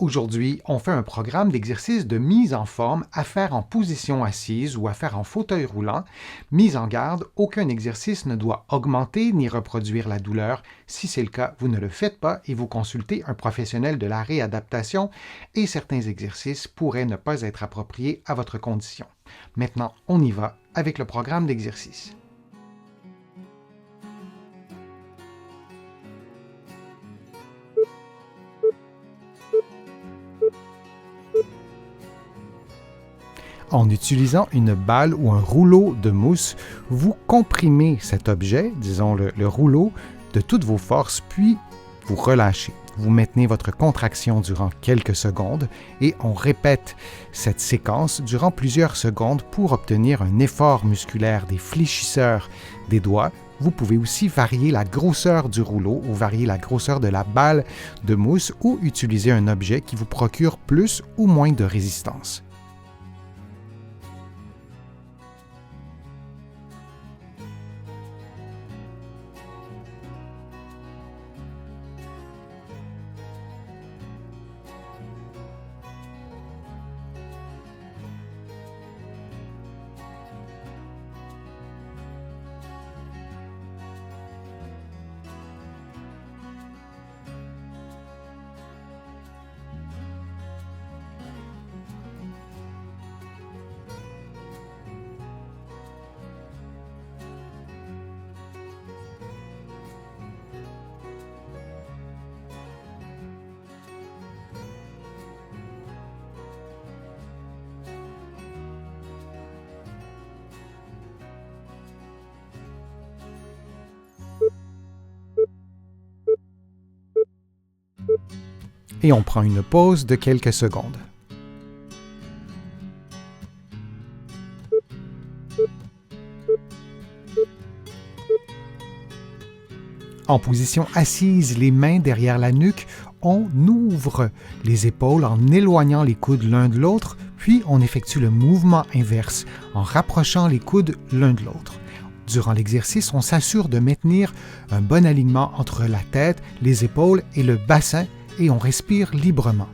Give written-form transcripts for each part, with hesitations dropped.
Aujourd'hui, on fait un programme d'exercice de mise en forme à faire en position assise ou à faire en fauteuil roulant. Mise en garde, aucun exercice ne doit augmenter ni reproduire la douleur. Si c'est le cas, vous ne le faites pas et vous consultez un professionnel de la réadaptation et certains exercices pourraient ne pas être appropriés à votre condition. Maintenant, on y va avec le programme d'exercice. En utilisant une balle ou un rouleau de mousse, vous comprimez cet objet, disons le rouleau, de toutes vos forces, puis vous relâchez. Vous maintenez votre contraction durant quelques secondes et on répète cette séquence durant plusieurs secondes pour obtenir un effort musculaire des fléchisseurs des doigts. Vous pouvez aussi varier la grosseur du rouleau ou varier la grosseur de la balle de mousse ou utiliser un objet qui vous procure plus ou moins de résistance. Et on prend une pause de quelques secondes. En position assise, les mains derrière la nuque, on ouvre les épaules en éloignant les coudes l'un de l'autre, puis on effectue le mouvement inverse en rapprochant les coudes l'un de l'autre. Durant l'exercice, on s'assure de maintenir un bon alignement entre la tête, les épaules et le bassin et on respire librement.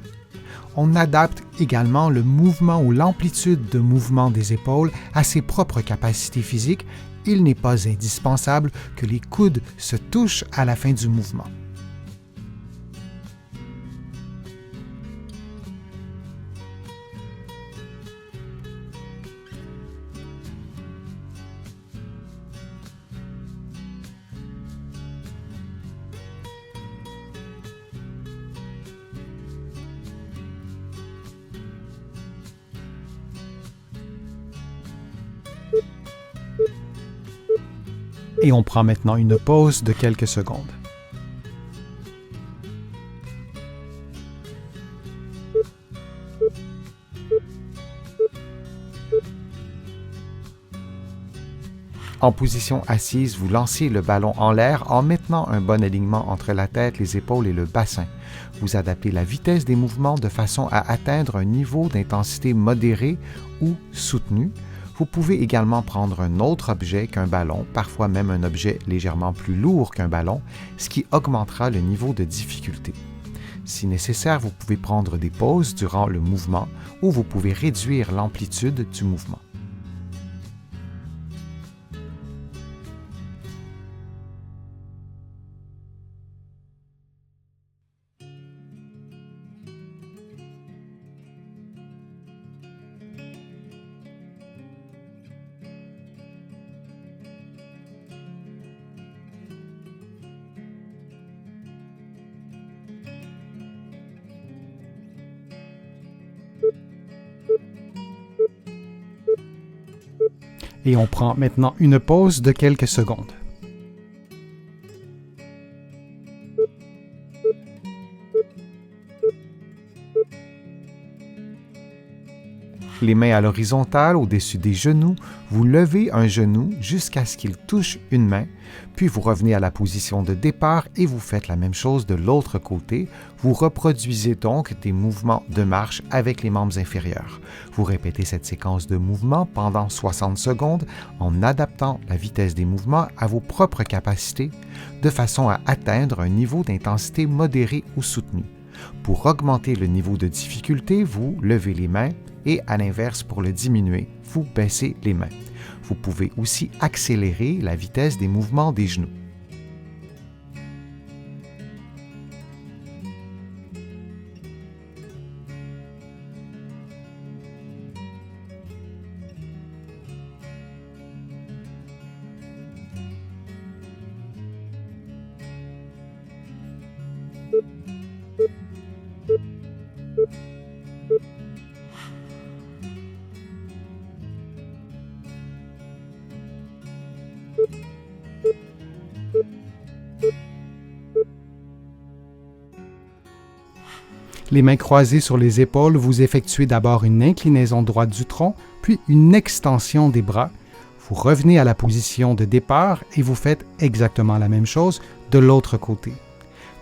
On adapte également le mouvement ou l'amplitude de mouvement des épaules à ses propres capacités physiques. Il n'est pas indispensable que les coudes se touchent à la fin du mouvement. Et on prend maintenant une pause de quelques secondes. En position assise, vous lancez le ballon en l'air en maintenant un bon alignement entre la tête, les épaules et le bassin. Vous adaptez la vitesse des mouvements de façon à atteindre un niveau d'intensité modéré ou soutenu. Vous pouvez également prendre un autre objet qu'un ballon, parfois même un objet légèrement plus lourd qu'un ballon, ce qui augmentera le niveau de difficulté. Si nécessaire, vous pouvez prendre des pauses durant le mouvement ou vous pouvez réduire l'amplitude du mouvement. Et on prend maintenant une pause de quelques secondes. Les mains à l'horizontale au-dessus des genoux, vous levez un genou jusqu'à ce qu'il touche une main, puis vous revenez à la position de départ et vous faites la même chose de l'autre côté. Vous reproduisez donc des mouvements de marche avec les membres inférieurs. Vous répétez cette séquence de mouvements pendant 60 secondes en adaptant la vitesse des mouvements à vos propres capacités de façon à atteindre un niveau d'intensité modéré ou soutenu. Pour augmenter le niveau de difficulté, vous levez les mains et à l'inverse, pour le diminuer, vous baissez les mains. Vous pouvez aussi accélérer la vitesse des mouvements des genoux. Les mains croisées sur les épaules, vous effectuez d'abord une inclinaison droite du tronc, puis une extension des bras. Vous revenez à la position de départ et vous faites exactement la même chose de l'autre côté.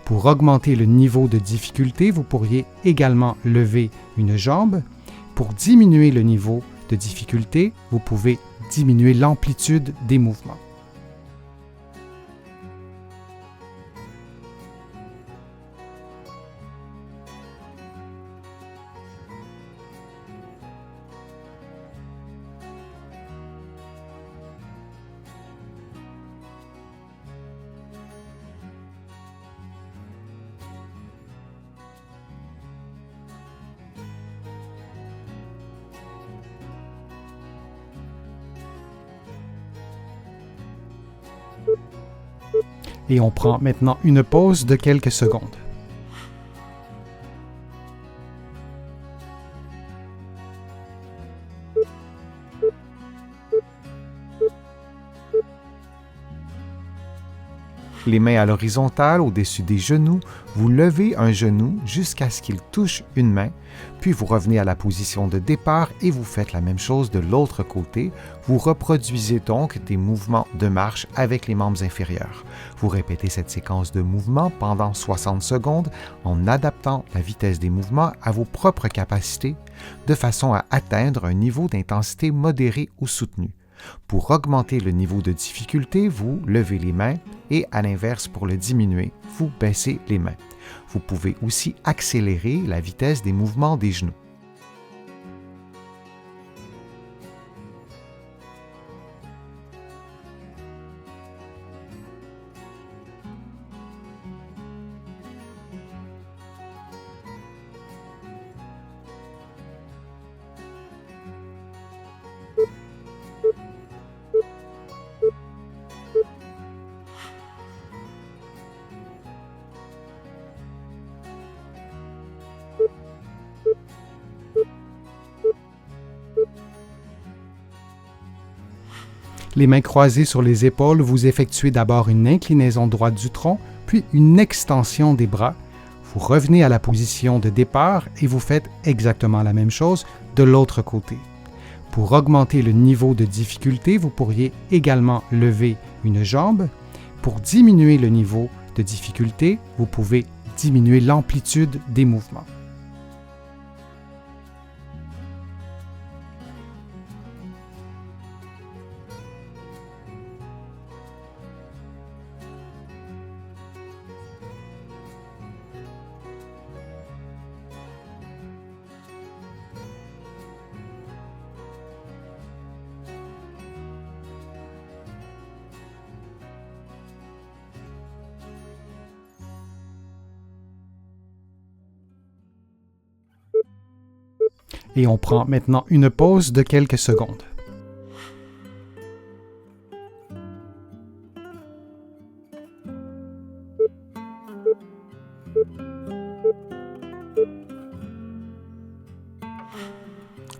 Pour augmenter le niveau de difficulté, vous pourriez également lever une jambe. Pour diminuer le niveau de difficulté, vous pouvez diminuer l'amplitude des mouvements. Et on prend maintenant une pause de quelques secondes. Les mains à l'horizontale au-dessus des genoux, vous levez un genou jusqu'à ce qu'il touche une main, puis vous revenez à la position de départ et vous faites la même chose de l'autre côté. Vous reproduisez donc des mouvements de marche avec les membres inférieurs. Vous répétez cette séquence de mouvements pendant 60 secondes en adaptant la vitesse des mouvements à vos propres capacités, de façon à atteindre un niveau d'intensité modéré ou soutenu. Pour augmenter le niveau de difficulté, vous levez les mains et à l'inverse, pour le diminuer, vous baissez les mains. Vous pouvez aussi accélérer la vitesse des mouvements des genoux. Les mains croisées sur les épaules, vous effectuez d'abord une inclinaison droite du tronc, puis une extension des bras. Vous revenez à la position de départ et vous faites exactement la même chose de l'autre côté. Pour augmenter le niveau de difficulté, vous pourriez également lever une jambe. Pour diminuer le niveau de difficulté, vous pouvez diminuer l'amplitude des mouvements. Et on prend maintenant une pause de quelques secondes.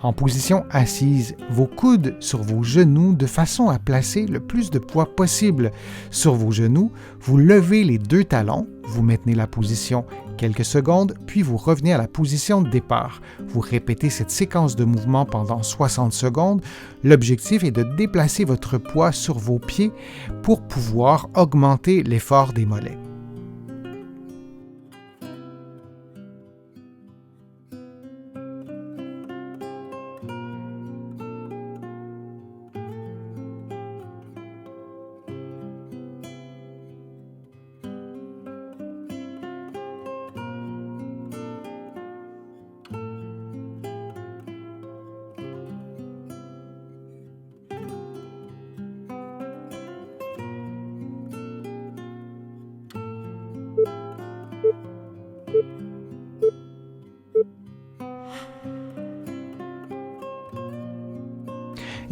En position assise, vos coudes sur vos genoux de façon à placer le plus de poids possible sur vos genoux. Vous levez les deux talons, vous maintenez la position quelques secondes, puis vous revenez à la position de départ. Vous répétez cette séquence de mouvements pendant 60 secondes. L'objectif est de déplacer votre poids sur vos pieds pour pouvoir augmenter l'effort des mollets.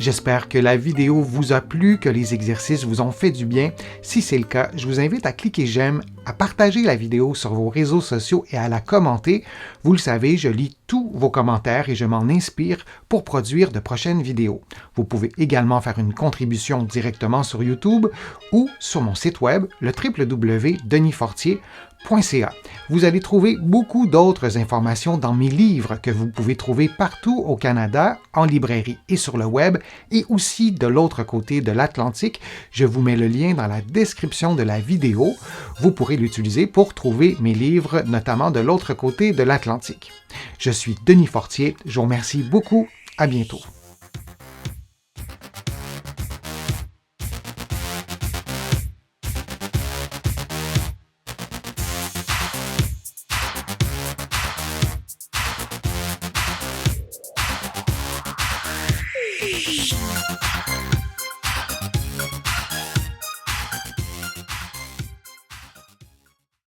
J'espère que la vidéo vous a plu, que les exercices vous ont fait du bien. Si c'est le cas, je vous invite à cliquer j'aime, à partager la vidéo sur vos réseaux sociaux et à la commenter. Vous le savez, je lis tous vos commentaires et je m'en inspire pour produire de prochaines vidéos. Vous pouvez également faire une contribution directement sur YouTube ou sur mon site web, le www.denisfortier.ca. Vous allez trouver beaucoup d'autres informations dans mes livres que vous pouvez trouver partout au Canada, en librairie et sur le web, et aussi de l'autre côté de l'Atlantique. Je vous mets le lien dans la description de la vidéo. Vous pourrez l'utiliser pour trouver mes livres, notamment de l'autre côté de l'Atlantique. Je suis Denis Fortier. Je vous remercie beaucoup. À bientôt.